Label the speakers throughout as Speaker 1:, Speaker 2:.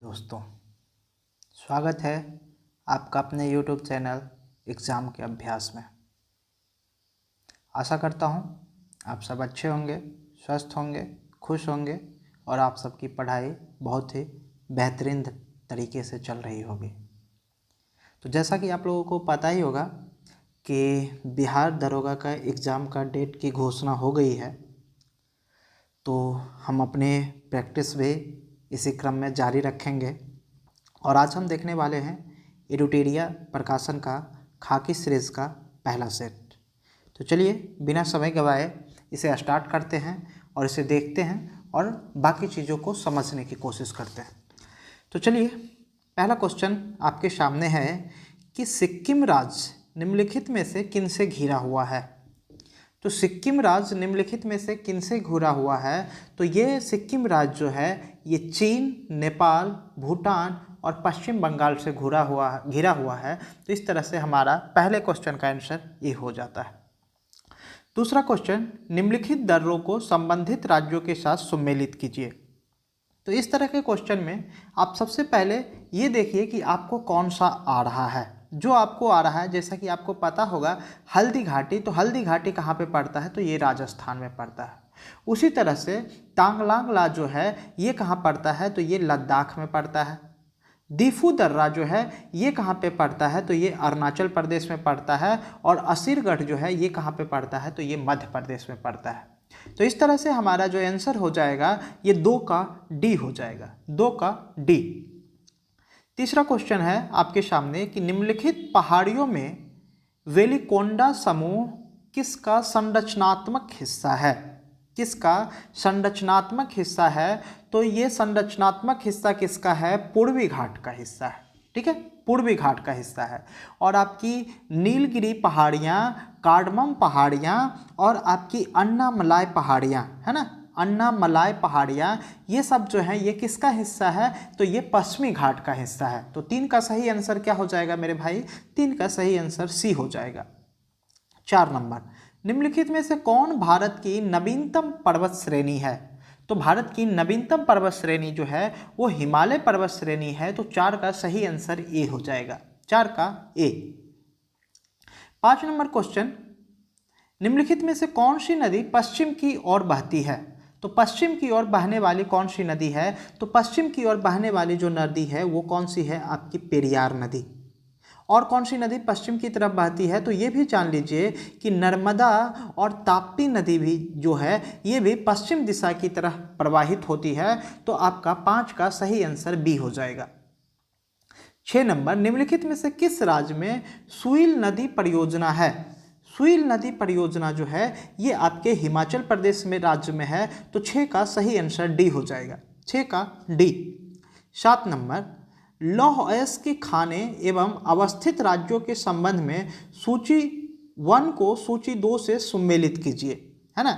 Speaker 1: दोस्तों, स्वागत है आपका अपने YouTube चैनल एग्ज़ाम के अभ्यास में। आशा करता हूँ आप सब अच्छे होंगे, स्वस्थ होंगे, खुश होंगे और आप सबकी पढ़ाई बहुत ही बेहतरीन तरीके से चल रही होगी। तो जैसा कि आप लोगों को पता ही होगा कि बिहार दरोगा का एग्ज़ाम का डेट की घोषणा हो गई है, तो हम अपने प्रैक्टिस भी इसी क्रम में जारी रखेंगे। और आज हम देखने वाले हैं एडुटेरिया प्रकाशन का खाकी सीरीज़ का पहला सेट। तो चलिए बिना समय गवाए इसे स्टार्ट करते हैं और इसे देखते हैं और बाकी चीज़ों को समझने की कोशिश करते हैं। तो चलिए, पहला क्वेश्चन आपके सामने है कि सिक्किम राज्य निम्नलिखित में से किनसे घिरा हुआ है। तो सिक्किम राज्य निम्नलिखित में से किनसे घिरा हुआ है? तो ये सिक्किम राज्य जो है ये चीन, नेपाल, भूटान और पश्चिम बंगाल से घिरा हुआ है। तो इस तरह से हमारा पहले क्वेश्चन का आंसर ये हो जाता है। दूसरा क्वेश्चन, निम्नलिखित दर्रों को संबंधित राज्यों के साथ सम्मिलित कीजिए। तो इस तरह के क्वेश्चन में आप सबसे पहले ये देखिए कि आपको कौन सा आ रहा है। जो आपको आ रहा है, जैसा कि आपको पता होगा हल्दी घाटी, तो हल्दी घाटी कहाँ पे पड़ता है? तो ये राजस्थान में पड़ता है। उसी तरह से तांगलांग ला जो है ये कहाँ पड़ता है? तो ये लद्दाख में पड़ता है। दीफू दर्रा जो है ये कहाँ पे पड़ता है? तो ये अरुणाचल प्रदेश में पड़ता है। और असीरगढ़ जो है ये कहाँ पे पड़ता है? तो ये मध्य प्रदेश में पड़ता है। तो इस तरह से हमारा जो आंसर हो जाएगा ये 2 का डी हो जाएगा, 2 का डी। तीसरा क्वेश्चन है आपके सामने कि निम्नलिखित पहाड़ियों में वेलिकोंडा समूह किसका संरचनात्मक हिस्सा है? किसका संरचनात्मक हिस्सा है? तो ये संरचनात्मक हिस्सा किसका है? पूर्वी घाट का हिस्सा है। ठीक है, पूर्वी घाट का हिस्सा है। और आपकी नीलगिरी पहाड़ियाँ, कार्डमम पहाड़ियाँ और आपकी अन्नामलाई पहाड़ियाँ, है ना, अन्नामलाई पहाड़ियाँ, ये सब जो है ये किसका हिस्सा है? तो ये पश्चिमी घाट का हिस्सा है। तो 3 का सही आंसर क्या हो जाएगा मेरे भाई? 3 का सही आंसर सी हो जाएगा। 4 नंबर, निम्नलिखित में से कौन भारत की नवीनतम पर्वत श्रेणी है? तो भारत की नवीनतम पर्वत श्रेणी जो है वो हिमालय पर्वत श्रेणी है। तो 4 का सही आंसर ए हो जाएगा, 4 का ए। 5 नंबर क्वेश्चन, निम्नलिखित में से कौन सी नदी पश्चिम की ओर बहती है? तो पश्चिम की ओर बहने वाली कौन सी नदी है? तो पश्चिम की ओर बहने वाली जो नदी है वो कौन सी है? आपकी पेरियार नदी। और कौन सी नदी पश्चिम की तरफ बहती है? तो ये भी जान लीजिए कि नर्मदा और ताप्ती नदी भी जो है ये भी पश्चिम दिशा की तरफ प्रवाहित होती है। तो आपका 5 का सही आंसर बी हो जाएगा। 6 नंबर, निम्नलिखित में से किस राज्य में सुइल नदी परियोजना है? सुइल नदी परियोजना जो है ये आपके हिमाचल प्रदेश में राज्य में है। तो 6 का सही आंसर डी हो जाएगा, 6 का डी। 7 नंबर, लौह अयस्क के खाने एवं अवस्थित राज्यों के संबंध में सूची 1 को सूची 2 से सम्मिलित कीजिए, है ना।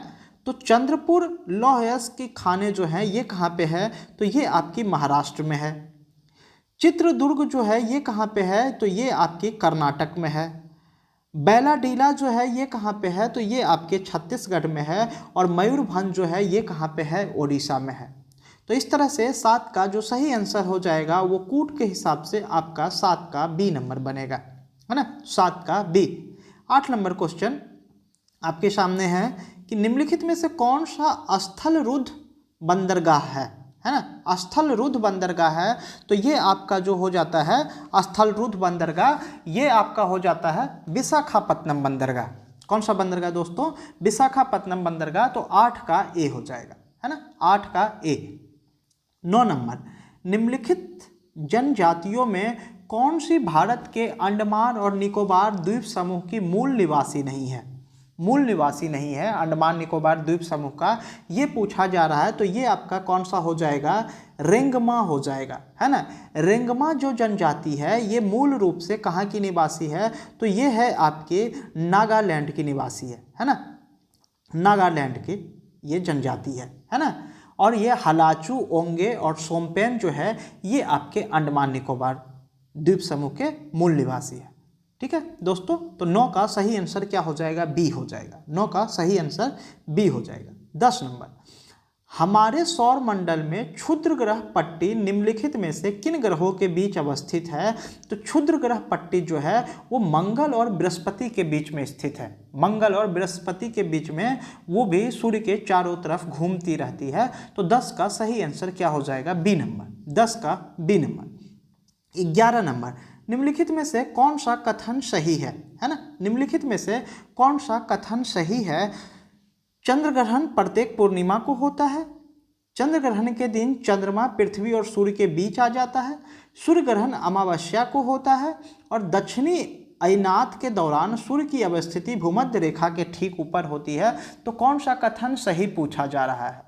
Speaker 1: तो चंद्रपुर लौह अयस्क के खाने जो हैं ये कहाँ पे है? तो ये आपकी महाराष्ट्र में है। चित्रदुर्ग जो है ये कहाँ पे है? तो ये आपके कर्नाटक में है। बैलाडीला जो है ये कहाँ पे है? तो ये आपके छत्तीसगढ़ में है। और मयूरभंज जो है ये कहाँ पे है? ओडिशा में है। तो इस तरह से 7 का जो सही आंसर हो जाएगा वो कूट के हिसाब से आपका 7 का बी नंबर बनेगा, है ना, 7 का बी। 8 नंबर क्वेश्चन आपके सामने है कि निम्नलिखित में से कौन सा स्थलरुद्ध बंदरगाह है ना, स्थलरुद्ध बंदरगाह है। तो ये आपका जो हो जाता है स्थलरुद्ध बंदरगाह, ये आपका हो जाता है विशाखापत्तनम बंदरगाह। कौन सा बंदरगाह दोस्तों? विशाखापत्तनम बंदरगाह। तो 8 का ए हो जाएगा, है ना, 8 का ए। 9 नंबर, निम्नलिखित जनजातियों में कौन सी भारत के अंडमान और निकोबार द्वीप समूह की मूल निवासी नहीं है? मूल निवासी नहीं है अंडमान निकोबार द्वीप समूह का, ये पूछा जा रहा है। तो ये आपका कौन सा हो जाएगा? रेंगमा हो जाएगा, है ना। रेंगमा जो जनजाति है ये मूल रूप से कहाँ की निवासी है? तो ये है आपके नागालैंड की निवासी है ना, नागालैंड की ये जनजाति है ना। और ये हलाचू, ओंगे और सोमपेन जो है ये आपके अंडमान निकोबार द्वीप समूह के मूल निवासी है। ठीक है दोस्तों, तो 9 का सही आंसर क्या हो जाएगा? बी हो जाएगा, 9 का सही आंसर बी हो जाएगा। 10 नंबर, हमारे सौर मंडल में क्षुद्र ग्रह पट्टी निम्नलिखित में से किन ग्रहों के बीच अवस्थित है? तो क्षुद्र ग्रह पट्टी जो है वो मंगल और बृहस्पति के बीच में स्थित है। मंगल और बृहस्पति के बीच में वो भी सूर्य के चारों तरफ घूमती रहती है। तो 10 का सही आंसर क्या हो जाएगा? B number. 10 का बी नंबर। 11 नंबर, निम्नलिखित में से कौन सा कथन सही है ना? निम्नलिखित में से कौन सा कथन सही है? चंद्र ग्रहण प्रत्येक पूर्णिमा को होता है। चंद्र ग्रहण के दिन चंद्रमा पृथ्वी और सूर्य के बीच आ जाता है। सूर्य ग्रहण अमावस्या को होता है और दक्षिणी अयनात के दौरान सूर्य की अवस्थिति भूमध्य रेखा के ठीक ऊपर होती है। तो कौन सा कथन सही पूछा जा रहा है?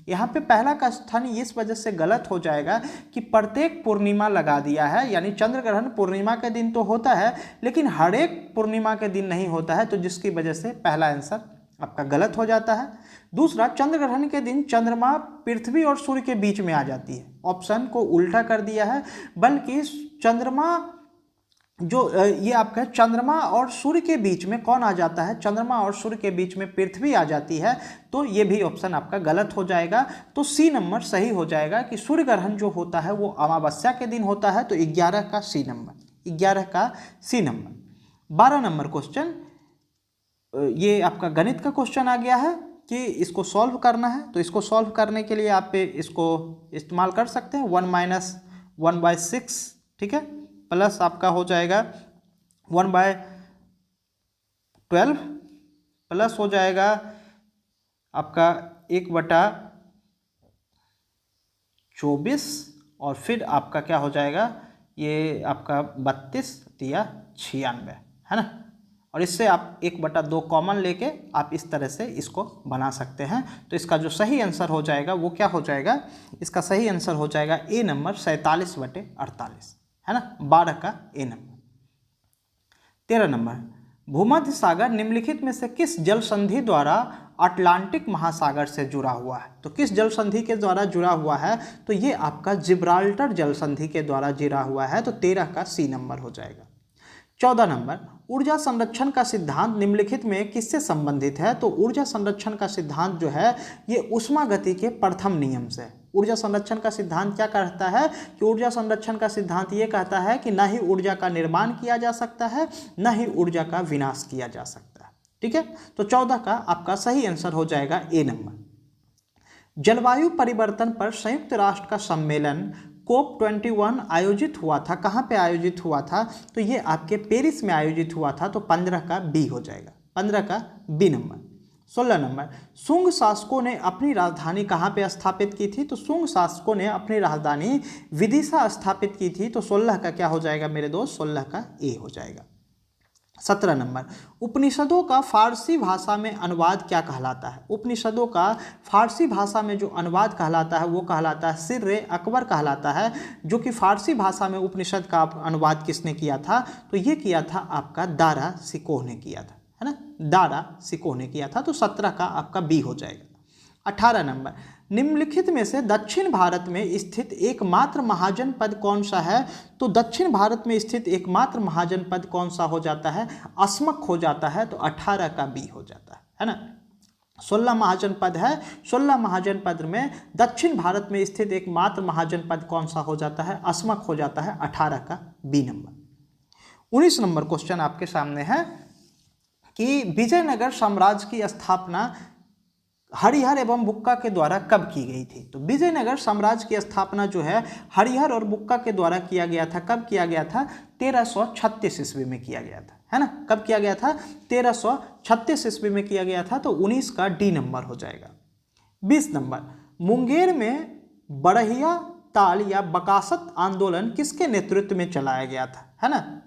Speaker 1: यहाँ पे पहला कथन इस वजह से गलत हो जाएगा कि प्रत्येक पूर्णिमा लगा दिया है, यानी चंद्र ग्रहण पूर्णिमा के दिन तो होता है लेकिन हर एक पूर्णिमा के दिन नहीं होता है, तो जिसकी वजह से पहला आंसर आपका गलत हो जाता है। दूसरा, चंद्र ग्रहण के दिन चंद्रमा पृथ्वी और सूर्य के बीच में आ जाती है। ऑप्शन को उल्टा कर दिया है, बल्कि चंद्रमा जो ये आपका चंद्रमा और सूर्य के बीच में कौन आ जाता है? चंद्रमा और सूर्य के बीच में पृथ्वी आ जाती है। तो ये भी ऑप्शन आपका गलत हो जाएगा। तो सी नंबर सही हो जाएगा कि सूर्य ग्रहण जो होता है वो अमावस्या के दिन होता है। तो 11 का सी नंबर। 11 का सी नंबर। 12 नंबर क्वेश्चन, ये आपका गणित का क्वेश्चन आ गया है कि इसको सॉल्व करना है। तो इसको सॉल्व करने के लिए आप इसको इस्तेमाल कर सकते हैं 1-1/6, ठीक है, प्लस आपका हो जाएगा 1/12 प्लस हो जाएगा आपका 1/24 और फिर आपका क्या हो जाएगा? ये आपका 32 या 96 है ना। और इससे आप 1/2 कॉमन लेके आप इस तरह से इसको बना सकते हैं। तो इसका जो सही आंसर हो जाएगा वो क्या हो जाएगा? इसका सही आंसर हो जाएगा ए नंबर 47/48 है ना। 12 का ए नंबर। 13 नंबर, भूमध्य सागर निम्नलिखित में से किस जल संधि द्वारा अटलांटिक महासागर से जुड़ा हुआ है? तो किस जल संधि के द्वारा जुड़ा हुआ है? तो ये आपका जिब्राल्टर जल संधि के द्वारा जुड़ा हुआ है। तो 13 का सी नंबर हो जाएगा। 14 नंबर, ऊर्जा संरक्षण का सिद्धांत निम्नलिखित में किससे संबंधित है? तो ऊर्जा संरक्षण का सिद्धांत जो है ये ऊष्मागति के प्रथम नियम से। ऊर्जा संरक्षण का सिद्धांत क्या कहता है कि ऊर्जा संरक्षण का सिद्धांत ये कहता है कि न ही ऊर्जा का निर्माण किया जा सकता है, न ही ऊर्जा का विनाश किया जा सकता है, ठीक है। तो 14 का आपका सही आंसर हो जाएगा ए नंबर। जलवायु परिवर्तन पर संयुक्त राष्ट्र का सम्मेलन COP21 आयोजित हुआ था। कहाँ पे आयोजित हुआ था? तो ये आपके पेरिस में आयोजित हुआ था। तो 15 का बी हो जाएगा। 15 का बी नंबर। 16 नंबर, शुंग शासकों ने अपनी राजधानी कहाँ पे स्थापित की थी? तो शुंग शासकों ने अपनी राजधानी विदिशा स्थापित की थी। तो 16 का क्या हो जाएगा मेरे दोस्त? 16 का ए हो जाएगा। 17 नंबर, उपनिषदों का फारसी भाषा में अनुवाद क्या कहलाता है? उपनिषदों का फारसी भाषा में जो अनुवाद कहलाता है वो कहलाता है सिर्रे अकबर कहलाता है। जो कि फारसी भाषा में उपनिषद का अनुवाद किसने किया था? तो ये किया था आपका दारा शिकोह ने किया था, है ना। दारा शिकोह ने किया था। तो 17 का आपका बी हो जाएगा। 18 नंबर, निम्नलिखित में से दक्षिण भारत में स्थित एकमात्र महाजनपद कौन सा है? तो दक्षिण भारत में स्थित एकमात्र महाजनपद कौन सा हो जाता है? अस्मक हो जाता है। तो 18 का बी हो जाता है ना। 16 महाजनपद है। 16 महाजनपद में दक्षिण भारत में स्थित एकमात्र महाजनपद कौन सा हो जाता है? अस्मक हो जाता है। 18 का बी नंबर। 19 नंबर क्वेश्चन आपके सामने है कि विजयनगर साम्राज्य की स्थापना हरिहर एवं बुक्का के द्वारा कब की गई थी? तो विजयनगर साम्राज्य की स्थापना जो है हरिहर और बुक्का के द्वारा किया गया था। कब किया गया था? 1336 ईस्वी में किया गया था, है ना। कब किया गया था? 1336 ईस्वी में किया गया था। तो 19 का डी नंबर हो जाएगा। 20 नंबर, मुंगेर में बड़हिया ताल या बकासत आंदोलन किसके नेतृत्व में चलाया गया था, है ना।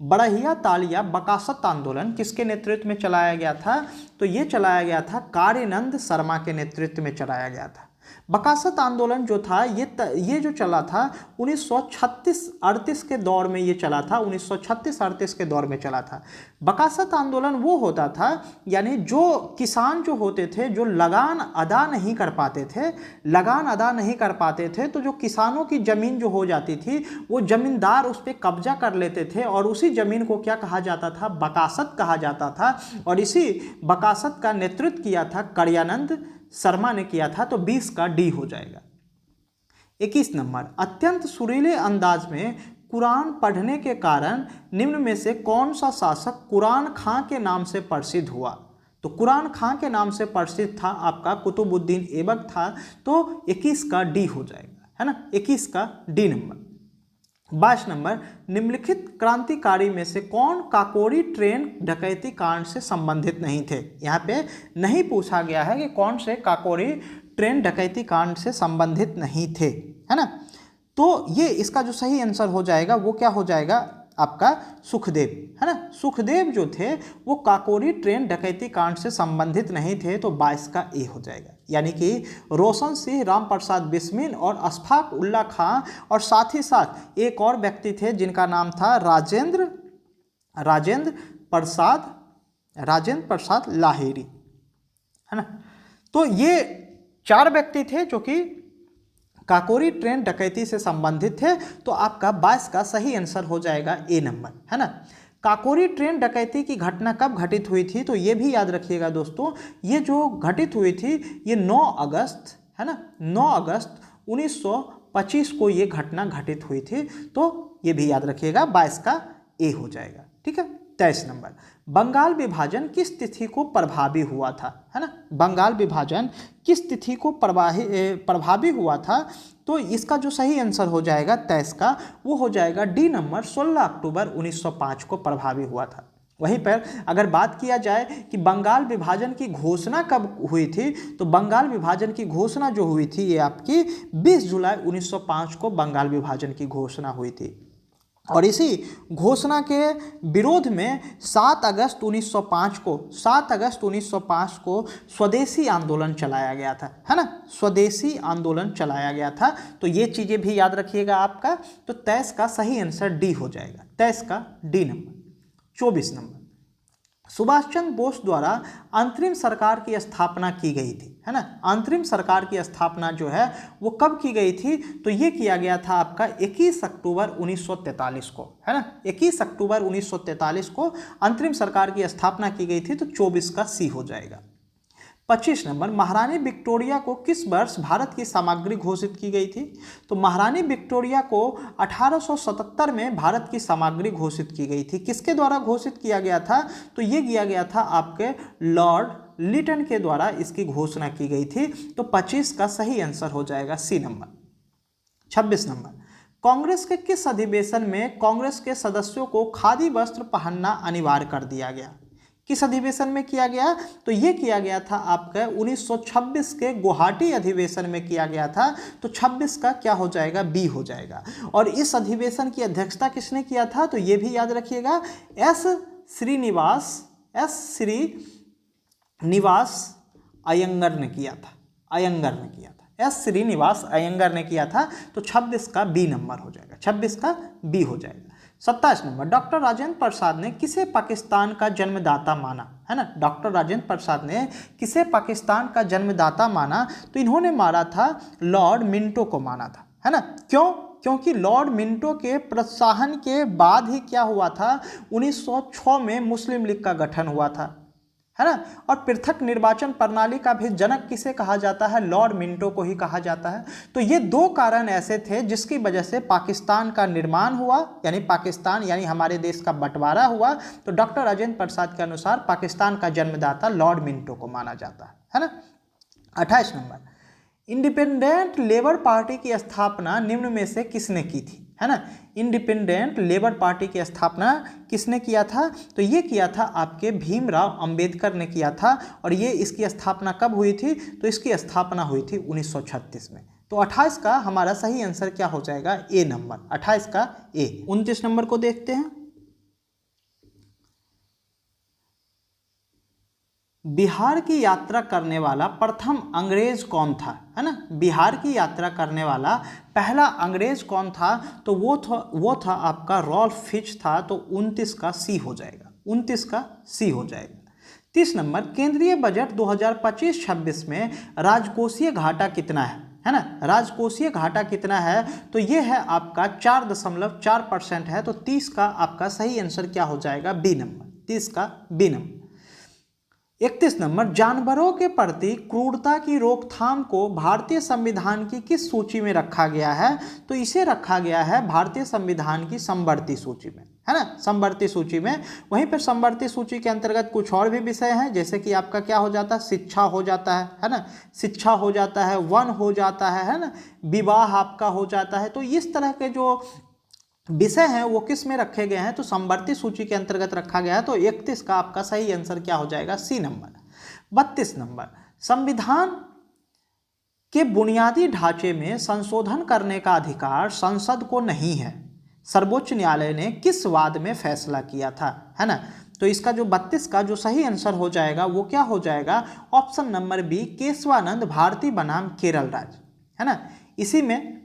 Speaker 1: बड़हिया ताल या बकासत आंदोलन किसके नेतृत्व में चलाया गया था? तो ये चलाया गया था कार्यानंद शर्मा के नेतृत्व में चलाया गया था। बकासत आंदोलन जो था ये जो चला था 1936-38 के दौर में ये चला था। 1936-38 के दौर में चला था। बकासत आंदोलन वो होता था यानी जो किसान जो होते थे जो लगान अदा नहीं कर पाते थे, तो जो किसानों की ज़मीन जो हो जाती थी वो ज़मींदार उस पर कब्जा कर लेते थे और उसी ज़मीन को क्या कहा जाता था? बकासत कहा जाता था। और इसी बकासत का नेतृत्व किया था कार्यानंद शर्मा ने किया था, तो 20 का डी हो जाएगा। 21 नंबर, अत्यंत सुरीले अंदाज में कुरान पढ़ने के कारण निम्न में से कौन सा शासक कुरान खां के नाम से प्रसिद्ध हुआ? तो कुरान खां के नाम से प्रसिद्ध था आपका कुतुबुद्दीन ऐबक था, तो 21 का डी हो जाएगा, है ना, 21 का डी नंबर। 22 नंबर, निम्नलिखित क्रांतिकारी में से कौन काकोरी ट्रेन डकैती कांड से संबंधित नहीं थे? यहाँ पे नहीं पूछा गया है कि कौन से काकोरी ट्रेन डकैती कांड से संबंधित नहीं थे, है ना। तो ये इसका जो सही आंसर हो जाएगा वो क्या हो जाएगा आपका सुखदेव, है ना। सुखदेव जो थे वो काकोरी ट्रेन डकैती कांड से संबंधित नहीं थे, तो 22 का ए हो जाएगा। यानी कि रोशन सिंह, राम प्रसाद बिस्मिल और अशफाक उल्ला खां, और साथ ही साथ एक और व्यक्ति थे जिनका नाम था राजेंद्र प्रसाद लाहिरी, है ना। तो ये 4 व्यक्ति थे जो कि काकोरी ट्रेन डकैती से संबंधित थे, तो आपका 22 का सही आंसर हो जाएगा ए नंबर, है ना। काकोरी ट्रेन डकैती की घटना कब घटित हुई थी? तो ये भी याद रखिएगा दोस्तों, ये जो घटित हुई थी ये 9 अगस्त, है ना, 9 अगस्त 1925 को ये घटना घटित हुई थी, तो ये भी याद रखिएगा, 22 का ए हो जाएगा, ठीक है। 23 नंबर, बंगाल विभाजन किस तिथि को प्रभावी हुआ था, है ना। बंगाल विभाजन किस तिथि को प्रभावी हुआ था? तो इसका जो सही आंसर हो जाएगा 23 का, वो हो जाएगा डी नंबर, 16 अक्टूबर 1905 को प्रभावी हुआ था। वहीं पर अगर बात किया जाए कि बंगाल विभाजन की घोषणा कब हुई थी, तो बंगाल विभाजन की घोषणा जो हुई थी ये आपकी 20 जुलाई 1905 को बंगाल विभाजन की घोषणा हुई थी, और इसी घोषणा के विरोध में 7 अगस्त 1905 को स्वदेशी आंदोलन चलाया गया था, है ना, स्वदेशी आंदोलन चलाया गया था। तो ये चीज़ें भी याद रखिएगा आपका। तो 23 का सही आंसर डी हो जाएगा, 23 का D number. 24 number, Subhash Chandra Bose द्वारा अंतरिम सरकार की स्थापना की गई थी, है ना। अंतरिम सरकार की स्थापना जो है वो कब की गई थी? तो ये किया गया था आपका 21 अक्टूबर 1943 को, है ना। 21 अक्टूबर 1943 को अंतरिम सरकार की स्थापना की गई थी, तो 24 का सी हो जाएगा। 25 नंबर, महारानी विक्टोरिया को किस वर्ष भारत की सामग्री घोषित की गई थी? तो महारानी विक्टोरिया को 1877 में भारत की सामग्री घोषित की गई थी। किसके द्वारा घोषित किया गया था? तो ये किया गया था आपके लॉर्ड लिटन के द्वारा इसकी घोषणा की गई थी। तो 25 का सही आंसर हो जाएगा सी नंबर। 26 नंबर, कांग्रेस के किस अधिवेशन में कांग्रेस के सदस्यों को खादी वस्त्र पहनना अनिवार्य कर दिया गया? किस अधिवेशन में किया गया? तो ये किया गया था आपका 1926 के गुवाहाटी अधिवेशन में किया गया था। तो 26 का क्या हो जाएगा? बी हो जाएगा। और इस अधिवेशन की अध्यक्षता किसने किया था? तो ये भी याद रखिएगा, एस श्रीनिवास अयंगर ने किया था, एस श्रीनिवास अयंगर ने किया था। तो 26 का बी नंबर हो जाएगा, 26 का बी हो जाएगा। 27 नंबर, डॉक्टर राजेंद्र प्रसाद ने किसे पाकिस्तान का जन्मदाता माना? है ना, डॉक्टर राजेंद्र प्रसाद ने किसे पाकिस्तान का जन्मदाता माना? तो इन्होंने माना था लॉर्ड मिंटो को माना था, है ना। क्यों? क्योंकि लॉर्ड मिंटो के प्रोत्साहन के बाद ही क्या हुआ था, 1906 में मुस्लिम लीग का गठन हुआ था, है ना। और पृथक निर्वाचन प्रणाली का भी जनक किसे कहा जाता है? लॉर्ड मिंटो को ही कहा जाता है। तो ये 2 कारण ऐसे थे जिसकी वजह से पाकिस्तान का निर्माण हुआ, यानी पाकिस्तान यानी हमारे देश का बंटवारा हुआ। तो डॉक्टर राजेंद्र प्रसाद के अनुसार पाकिस्तान का जन्मदाता लॉर्ड मिंटो को माना जाता है ना। 28 नंबर, इंडिपेंडेंट लेबर पार्टी की स्थापना निम्न में से किसने की थी? है ना, इंडिपेंडेंट लेबर पार्टी की स्थापना किसने किया था? तो ये किया था आपके भीमराव अंबेडकर ने किया था। और ये इसकी स्थापना कब हुई थी? तो इसकी स्थापना हुई थी 1936 में। तो 28 का हमारा सही आंसर क्या हो जाएगा? ए नंबर, 28 का ए। 29 नंबर को देखते हैं। बिहार की यात्रा करने वाला प्रथम अंग्रेज कौन था? है ना, बिहार की यात्रा करने वाला पहला अंग्रेज कौन था? तो वो था आपका रॉल्फ फिच था। तो 29 का सी हो जाएगा, 29 का सी हो जाएगा। 30 नंबर, केंद्रीय बजट 2025-26 में राजकोषीय घाटा कितना है ना, राजकोषीय घाटा कितना है? तो ये है आपका 4.4% है। तो 30 का आपका सही आंसर क्या हो जाएगा? बी नंबर, 30 का बी नंबर। 31 नंबर, जानवरों के प्रति क्रूरता की रोकथाम को भारतीय संविधान की किस सूची में रखा गया है? तो इसे रखा गया है भारतीय संविधान की समवर्ती सूची में, है ना, समवर्ती सूची में। वहीं पर समवर्ती सूची के अंतर्गत कुछ और भी विषय हैं, जैसे कि आपका क्या हो जाता है, शिक्षा हो जाता है ना, शिक्षा हो जाता है, वन हो जाता है ना, विवाह आपका हो जाता है। तो इस तरह के जो विषय हैं वो किस में रखे गए हैं? तो समवर्ती सूची के अंतर्गत रखा गया है। तो 31 का आपका सही आंसर क्या हो जाएगा? C number. 32 नंबर, संविधान के बुनियादी ढांचे में संशोधन करने का अधिकार संसद को नहीं है, सर्वोच्च न्यायालय ने किस वाद में फैसला किया था, है ना। तो इसका जो 32 का जो सही आंसर हो जाएगा वो क्या हो जाएगा? Option number B, Keshavananda Bharati बनाम केरल राज्य, है ना। इसी में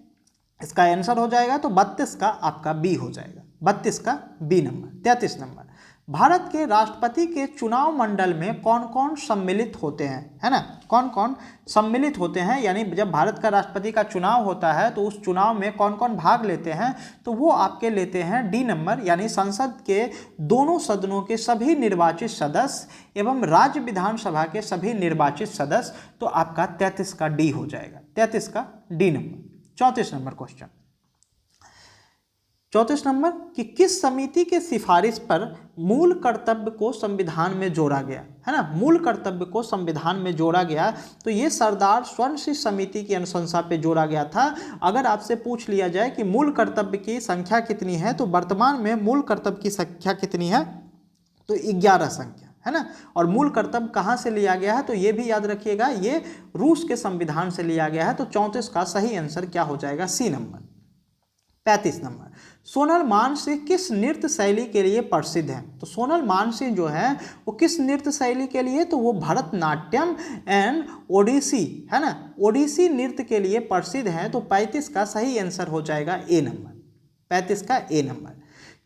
Speaker 1: इसका आंसर हो जाएगा। तो 32 का आपका बी हो जाएगा, 32 का बी नंबर। 33 नंबर, भारत के राष्ट्रपति के चुनाव मंडल में कौन कौन सम्मिलित होते हैं, है ना, कौन कौन सम्मिलित होते हैं, यानी जब भारत का राष्ट्रपति का चुनाव होता है तो उस चुनाव में कौन कौन भाग लेते हैं? तो वो आपके लेते हैं डी नंबर, यानी संसद के दोनों सदनों के सभी निर्वाचित सदस्य एवं राज्य विधानसभा के सभी निर्वाचित सदस्य। तो आपका 33 का डी हो जाएगा, 33 का D number. 34 number question, 34 number कि किस समिति के सिफारिश पर मूल कर्तव्य को संविधान में जोड़ा गया, है ना, मूल कर्तव्य को संविधान में जोड़ा गया? तो ये सरदार स्वर्ण सिंह समिति की अनुशंसा पे जोड़ा गया था। अगर आपसे पूछ लिया जाए कि मूल कर्तव्य की संख्या कितनी है, तो वर्तमान में मूल कर्तव्य की संख्या कितनी है? तो 11 संख्या, है ना। और मूल कर्तव्य कहाँ से लिया गया है? तो ये भी याद रखिएगा, ये रूस के संविधान से लिया गया है। तो 34 का सही आंसर क्या हो जाएगा? C number. 35 number, Sonal Mansingh किस नृत्य शैली के लिए प्रसिद्ध है? तो सोनल मानसिंह जो है वो किस नृत्य शैली के लिए? तो वो भरतनाट्यम एंड ओडिसी, है ना, ओडिसी नृत्य के लिए प्रसिद्ध है। तो 35 का सही आंसर हो जाएगा ए नंबर, 35 का ए नंबर।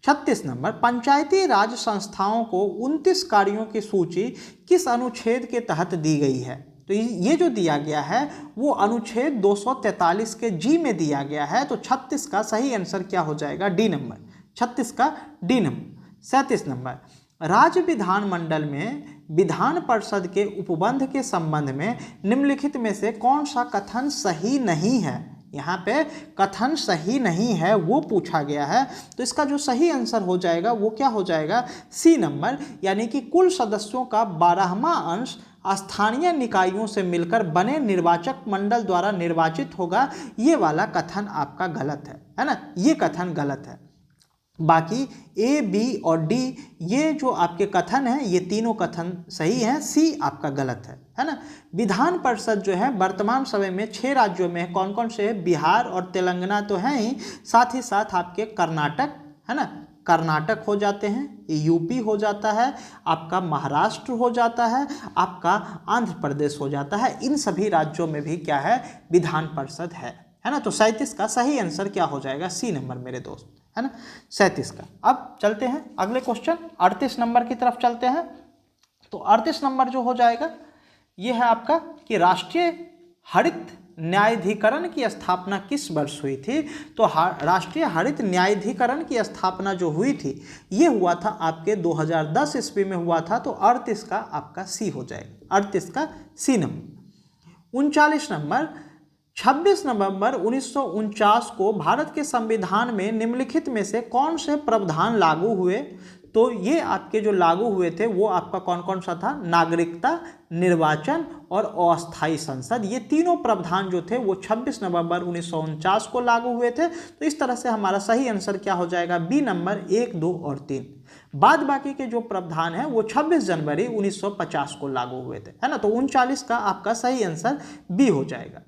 Speaker 1: 36 नंबर, पंचायती राज संस्थाओं को 29 कार्यों की सूची किस अनुच्छेद के तहत दी गई है? तो ये जो दिया गया है वो अनुच्छेद 243 के जी में दिया गया है। तो 36 का सही आंसर क्या हो जाएगा? डी नंबर, 36 का डी नंबर। 37 नंबर, राज्य विधानमंडल में विधान परिषद के उपबंध के संबंध में निम्नलिखित में से कौन सा कथन सही नहीं है? यहाँ पे कथन सही नहीं है वो पूछा गया है। तो इसका जो सही आंसर हो जाएगा वो क्या हो जाएगा? सी नंबर, यानी कि कुल सदस्यों का 12वां अंश स्थानीय निकायों से मिलकर बने निर्वाचक मंडल द्वारा निर्वाचित होगा। ये वाला कथन आपका गलत है ना, ये कथन गलत है। बाकी ए, बी और डी ये जो आपके कथन हैं ये तीनों कथन सही हैं, सी आपका गलत है ना। विधान परिषद जो है वर्तमान समय में 6 राज्यों में कौन कौन से? बिहार और तेलंगाना तो हैं ही, साथ ही साथ आपके कर्नाटक, है ना, कर्नाटक हो जाते हैं, यूपी हो जाता है, आपका महाराष्ट्र हो जाता है, आपका आंध्र प्रदेश हो जाता है। इन सभी राज्यों में भी क्या है? विधान परिषद है ना। तो 37 का सही आंसर क्या हो जाएगा? सी नंबर मेरे दोस्त, है ना, 37 का। अब चलते हैं अगले क्वेश्चन 38 नंबर की तरफ चलते हैं। तो 38 नंबर जो हो जाएगा ये है आपका कि राष्ट्रीय हरित न्यायाधिकरण की स्थापना किस वर्ष हुई थी? तो राष्ट्रीय हरित न्यायाधिकरण की स्थापना जो हुई थी ये हुआ था आपके 2010 ईस्वी में हुआ था। तो 38 का आपका सी हो जाएगा, 38 का सी नंबर। 39 नंबर, 26 नवंबर 1949 को भारत के संविधान में निम्नलिखित में से कौन से प्रावधान लागू हुए? तो ये आपके जो लागू हुए थे वो आपका कौन कौन सा था? नागरिकता, निर्वाचन और अस्थायी संसद। ये तीनों प्रावधान जो थे वो 26 नवंबर 1949 को लागू हुए थे। तो इस तरह से हमारा सही आंसर क्या हो जाएगा? बी नंबर 1, 2 और 3। बाद बाकी के जो प्रावधान है वो 26 जनवरी 1950 को लागू हुए थे, है ना। तो 39 का आपका सही आंसर बी हो जाएगा।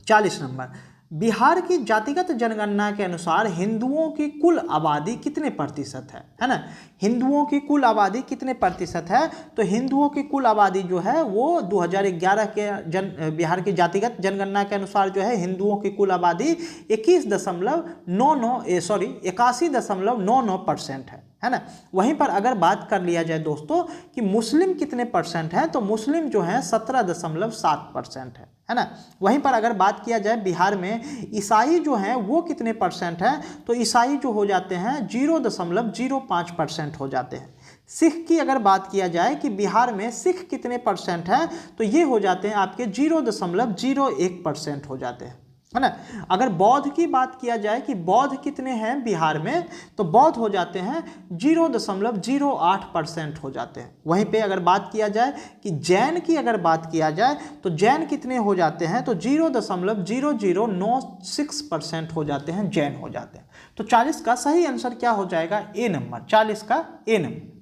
Speaker 1: 40 नंबर, बिहार की जातिगत जनगणना के अनुसार हिंदुओं की कुल आबादी कितने प्रतिशत है ना। हिंदुओं की कुल आबादी कितने प्रतिशत है? तो हिंदुओं की कुल आबादी जो है वो 2011 के बिहार की जातिगत जनगणना के अनुसार जो है हिंदुओं की कुल आबादी 81.99% है ना। वहीं पर अगर बात कर लिया जाए दोस्तों कि मुस्लिम कितने परसेंट हैं, तो मुस्लिम जो है 17.7% है ना। वहीं पर अगर बात किया जाए बिहार में ईसाई जो हैं वो कितने परसेंट हैं, तो ईसाई जो हो जाते हैं 0.05% हो जाते हैं। सिख की अगर बात किया जाए कि बिहार में सिख कितने परसेंट हैं, तो ये हो जाते हैं आपके 0.01% हो जाते हैं, है ना। अगर बौद्ध की बात किया जाए कि बौद्ध कितने हैं बिहार में, तो बौद्ध हो जाते हैं 0.08% हो जाते हैं। वहीं पे अगर बात किया जाए कि जैन की अगर बात किया जाए तो जैन कितने हो जाते हैं, तो 0.0096% हो जाते हैं, जैन हो जाते हैं। तो 40 का सही आंसर क्या हो जाएगा, ए नंबर, 40 का ए नंबर।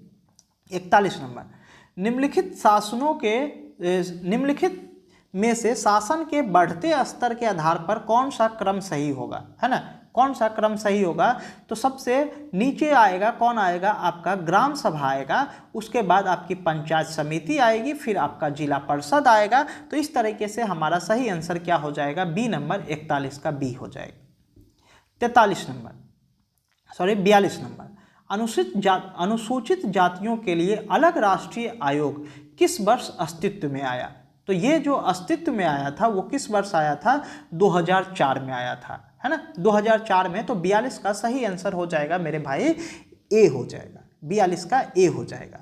Speaker 1: 41 नंबर, निम्नलिखित में से शासन के बढ़ते स्तर के आधार पर कौन सा क्रम सही होगा, है ना, कौन सा क्रम सही होगा। तो सबसे नीचे आएगा कौन आएगा, आपका ग्राम सभा आएगा, उसके बाद आपकी पंचायत समिति आएगी, फिर आपका जिला परिषद आएगा। तो इस तरीके से हमारा सही आंसर क्या हो जाएगा, बी नंबर, 41 का बी हो जाएगा। 42 नंबर, अनुसूचित जातियों के लिए अलग राष्ट्रीय आयोग किस वर्ष अस्तित्व में आया। तो ये जो अस्तित्व में आया था वो किस वर्ष आया था, 2004 में आया था, है ना, 2004 में। तो 42 का सही आंसर हो जाएगा मेरे भाई ए हो जाएगा, 42 का ए हो जाएगा।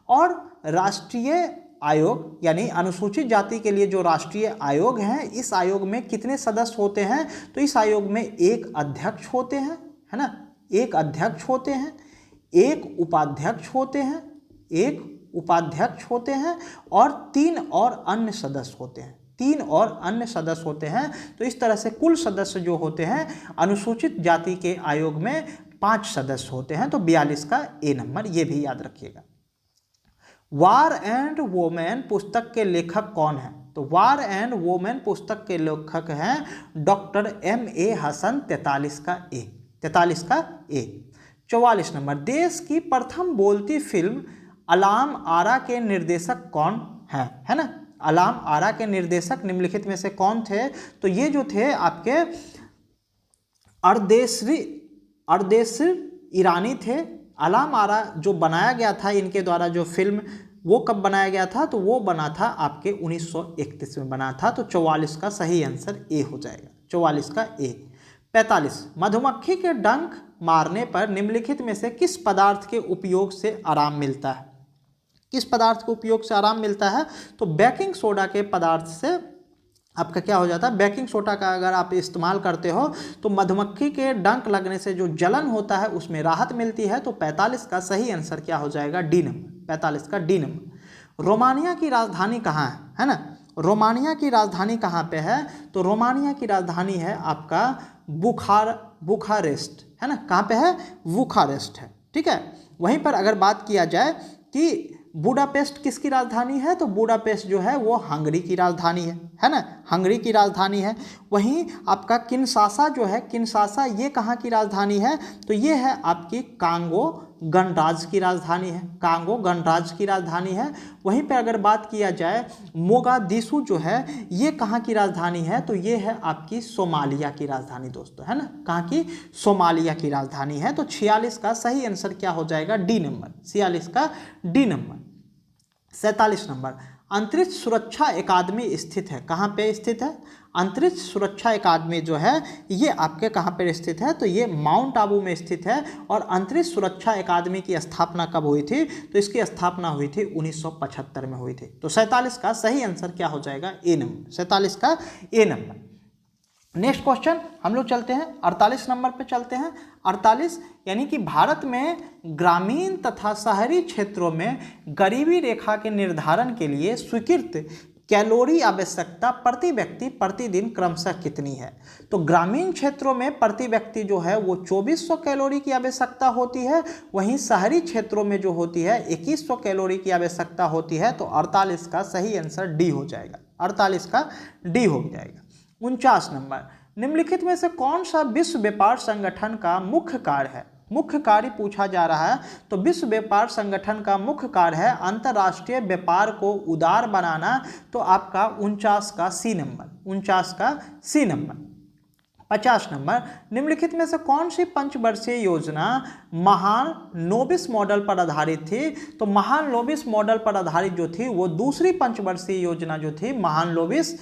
Speaker 1: और राष्ट्रीय आयोग यानी अनुसूचित जाति के लिए जो राष्ट्रीय आयोग हैं, इस आयोग में कितने सदस्य होते हैं, तो इस आयोग में एक अध्यक्ष होते हैं, है ना, एक अध्यक्ष होते हैं, एक उपाध्यक्ष होते हैं, और 3 और अन्य सदस्य होते हैं, 3 और अन्य सदस्य होते हैं। तो इस तरह से कुल सदस्य जो होते हैं अनुसूचित जाति के आयोग में 5 सदस्य होते हैं। तो 42 का ए नंबर, ये भी याद रखिएगा। वार एंड वोमेन पुस्तक के लेखक कौन है, तो वार एंड वोमेन पुस्तक के लेखक हैं डॉक्टर M.A. हसन, 43 का ए, 43 का ए। 44 नंबर, देश की प्रथम बोलती फिल्म अलार्म आरा के निर्देशक कौन हैं, है ना, अलार्म आरा के निर्देशक निम्नलिखित में से कौन थे, तो ये जो थे आपके अर्देश्री ईरानी थे। अलार्म आरा जो बनाया गया था इनके द्वारा जो फिल्म, वो कब बनाया गया था, तो वो बना था आपके 1931 में बना था। तो 44 का सही आंसर ए हो जाएगा, 44 का ए। 45, मधुमक्खी के डंक मारने पर निम्नलिखित में से किस पदार्थ के उपयोग से आराम मिलता है, किस पदार्थ के उपयोग से आराम मिलता है, तो बेकिंग सोडा के पदार्थ से आपका क्या हो जाता है, बेकिंग सोडा का अगर आप इस्तेमाल करते हो तो मधुमक्खी के डंक लगने से जो जलन होता है उसमें राहत मिलती है। तो 45 का सही आंसर क्या हो जाएगा, डी नंबर, 45 का डी नंबर। रोमानिया की राजधानी कहाँ है ना, रोमानिया की राजधानी कहाँ पे है, तो रोमानिया की राजधानी है आपका बुखारेस्ट, है ना, कहाँ पे है, बुखारेस्ट है, ठीक है। वहीं पर अगर बात किया जाए कि बुडापेस्ट किसकी राजधानी है, तो बुडापेस्ट जो है वो हंगरी की राजधानी है ना, हंगरी की राजधानी है। वहीं आपका किनशासा जो है, किनशासा ये कहाँ की राजधानी है, तो ये है आपकी कांगो गणराज्य की राजधानी है, कांगो गणराज्य की राजधानी है। वहीं पर अगर बात किया जाए मोगादिशु जो है ये कहाँ की राजधानी है, तो ये है आपकी सोमालिया की राजधानी दोस्तों, है ना, कहाँ की, सोमालिया की राजधानी है। तो 46 का सही आंसर क्या हो जाएगा, डी नंबर, 46 का डी नंबर। 47 नंबर, अंतरिक्ष सुरक्षा अकादमी स्थित है, कहाँ पे स्थित है, अंतरिक्ष सुरक्षा अकादमी जो है ये आपके कहाँ पर स्थित है, तो ये माउंट आबू में स्थित है। और अंतरिक्ष सुरक्षा अकादमी की स्थापना कब हुई थी, तो इसकी स्थापना हुई थी 1975 में हुई थी। तो 47 का सही आंसर क्या हो जाएगा, ए नंबर, 47 का ए नंबर। नेक्स्ट क्वेश्चन हम लोग चलते हैं 48 नंबर पे चलते हैं। 48 यानी कि भारत में ग्रामीण तथा शहरी क्षेत्रों में गरीबी रेखा के निर्धारण के लिए स्वीकृत कैलोरी आवश्यकता प्रति व्यक्ति प्रतिदिन क्रमशः कितनी है। तो ग्रामीण क्षेत्रों में प्रति व्यक्ति जो है वो 2400 कैलोरी की आवश्यकता होती है, वहीं शहरी क्षेत्रों में जो होती है 2100 कैलोरी की आवश्यकता होती है। तो 48 का सही आंसर डी हो जाएगा, 48 का डी हो जाएगा। 49 नंबर, निम्नलिखित में से कौन सा विश्व व्यापार संगठन का मुख्य कार्य है, मुख्य कार्य पूछा जा रहा है। तो विश्व व्यापार संगठन का मुख्य कार्य है अंतर्राष्ट्रीय व्यापार को उदार बनाना। तो आपका 49 का सी नंबर, 49 का सी नंबर। 50 नंबर, निम्नलिखित में से कौन सी पंचवर्षीय योजना महान नोबिस मॉडल पर आधारित थी। तो महान नोबिस मॉडल पर आधारित जो थी वो दूसरी पंचवर्षीय योजना जो थी महान नोबिस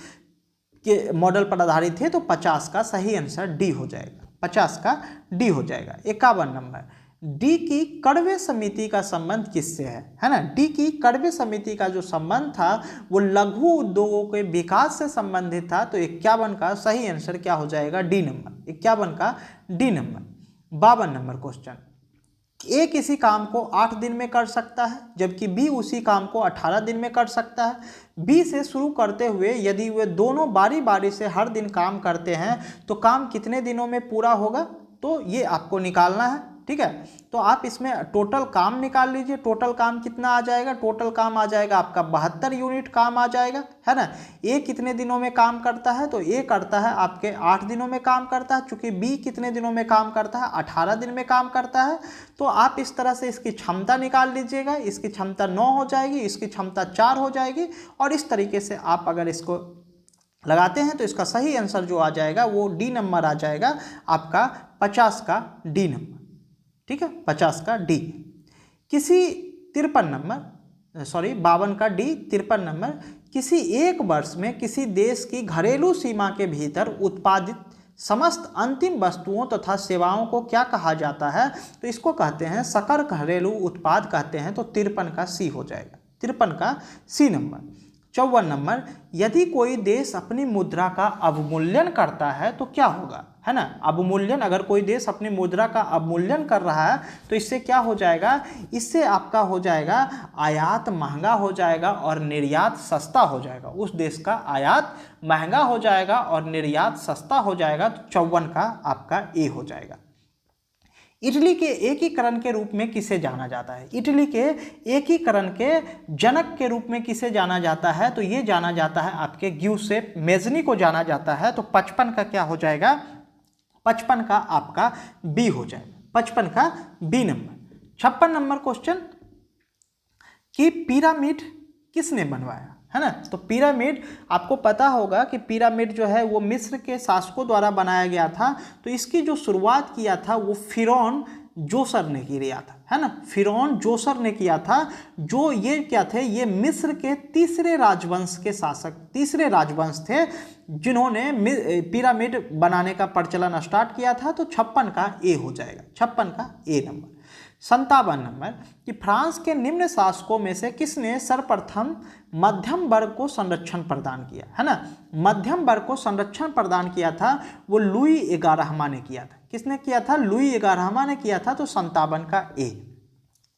Speaker 1: के मॉडल पर आधारित थे। तो 50 का सही आंसर डी हो जाएगा, 50 का डी हो जाएगा। 51 नंबर, डी की कड़वे समिति का संबंध किससे है ना। डी की कड़वे समिति का जो संबंध था वो लघु उद्योगों के विकास से संबंधित था। तो 51 का सही आंसर क्या हो जाएगा, डी नंबर। 51 का डी नंबर। 52 नंबर क्वेश्चन, ए किसी काम को 8 दिन में कर सकता है जबकि बी उसी काम को 18 दिन में कर सकता है। बी से शुरू करते हुए यदि वे दोनों बारी बारी से हर दिन काम करते हैं तो काम कितने दिनों में पूरा होगा, तो ये आपको निकालना है। ठीक है, तो आप इसमें टोटल काम निकाल लीजिए। टोटल काम कितना आ जाएगा, टोटल काम आ जाएगा आपका 72 यूनिट काम आ जाएगा, है ना। ए कितने दिनों में काम करता है, तो ए करता है आपके 8 दिनों में काम करता है। चूंकि बी कितने दिनों में काम करता है, 18 दिन में काम करता है। तो आप इस तरह से इसकी क्षमता निकाल लीजिएगा। इसकी क्षमता 9 हो जाएगी, इसकी क्षमता 4 हो जाएगी, और इस तरीके से आप अगर इसको लगाते हैं तो इसका सही आंसर जो आ जाएगा वो डी नंबर आ जाएगा आपका 50 का डी नंबर। ठीक है, 50 का डी। किसी 53 नंबर 52 का डी, 53 नंबर, किसी एक वर्ष में किसी देश की घरेलू सीमा के भीतर उत्पादित समस्त अंतिम वस्तुओं तथा सेवाओं को क्या कहा जाता है, तो इसको कहते हैं सकल घरेलू उत्पाद कहते हैं। तो 53 का सी हो जाएगा, 53 का सी नंबर। 54 नंबर, यदि कोई देश अपनी मुद्रा का अवमूल्यन करता है तो क्या होगा, है ना। अवमूल्यन, अगर कोई देश अपनी मुद्रा का अवमूल्यन कर रहा है तो इससे क्या हो जाएगा, इससे आपका हो जाएगा आयात महंगा हो जाएगा और निर्यात सस्ता हो जाएगा। उस देश का आयात महंगा हो जाएगा और निर्यात सस्ता हो जाएगा। तो 54 का आपका ए हो जाएगा। इटली के एकीकरण के रूप में किसे जाना जाता है, इटली के एकीकरण के जनक के रूप में किसे जाना जाता है, तो ये जाना जाता है आपके ग्यूसेप मेज़नी को जाना जाता है। तो 55 का क्या हो जाएगा, 55 का आपका बी हो जाएगा, 55 का बी नंबर। 56 नंबर क्वेश्चन, कि पिरामिड किसने बनवाया, है ना। तो पिरामिड आपको पता होगा कि पिरामिड जो है वो मिस्र के शासकों द्वारा बनाया गया था। तो इसकी जो शुरुआत किया था वो फिरौन जोसर ने किया था, है ना। फिरौन जोसर ने किया था, जो ये क्या थे, ये मिस्र के तीसरे राजवंश के शासक, तीसरे राजवंश थे जिन्होंने पिरामिड बनाने का प्रचलन स्टार्ट किया था। तो 56 का ए हो जाएगा, 56 का ए नंबर। 57 नंबर, कि फ्रांस के निम्न शासकों में से किसने सर्वप्रथम मध्यम वर्ग को संरक्षण प्रदान किया, है ना। मध्यम वर्ग को संरक्षण प्रदान किया था वो लुई 11वां ने किया था। किसने किया था, लुई 11वां ने किया था। तो 57 का ए,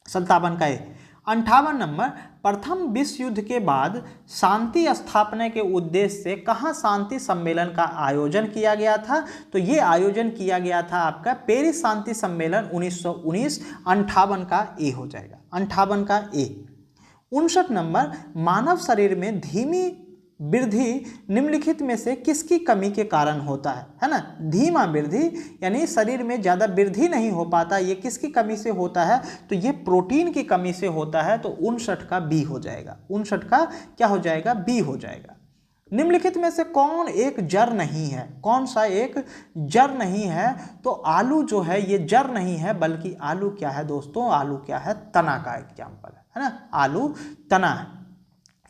Speaker 1: 57 का ए। 58 नंबर, प्रथम विश्व युद्ध के बाद शांति स्थापना के उद्देश्य से कहाँ शांति सम्मेलन का आयोजन किया गया था, तो ये आयोजन किया गया था आपका पेरिस शांति सम्मेलन 1919। 58 का ए हो जाएगा, 58 का ए। 59 नंबर, मानव शरीर में धीमी वृद्धि निम्नलिखित में से किसकी कमी के कारण होता है ना। धीमा वृद्धि यानी शरीर में ज़्यादा वृद्धि नहीं हो पाता, ये किसकी कमी से होता है, तो ये प्रोटीन की कमी से होता है। तो 59 का बी हो जाएगा, 59 का क्या हो जाएगा, बी हो जाएगा। निम्नलिखित में से कौन एक जड़ नहीं है, कौन सा एक जड़ नहीं है, तो आलू जो है ये जड़ नहीं है, बल्कि आलू क्या है दोस्तों, आलू क्या है, तना का एग्जाम्पल है ना, आलू तना है।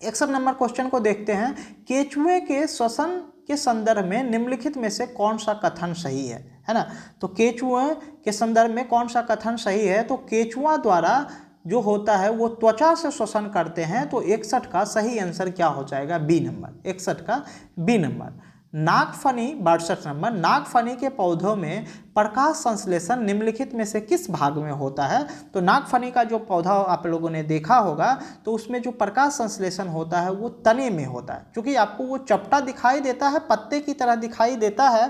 Speaker 1: 61 नंबर क्वेश्चन को देखते हैं, केचुए के श्वसन के संदर्भ में निम्नलिखित में से कौन सा कथन सही है ना। तो केचुए के संदर्भ में कौन सा कथन सही है, तो केचुआ द्वारा जो होता है वो त्वचा से श्वसन करते हैं। तो 61 का सही आंसर क्या हो जाएगा, बी नंबर, 61 का बी नंबर। नागफनी 62 नंबर, नागफनी के पौधों में प्रकाश संश्लेषण निम्नलिखित में से किस भाग में होता है, तो नागफनी का जो पौधा आप लोगों ने देखा होगा तो उसमें जो प्रकाश संश्लेषण होता है वो तने में होता है। क्योंकि आपको वो चपटा दिखाई देता है, पत्ते की तरह दिखाई देता है,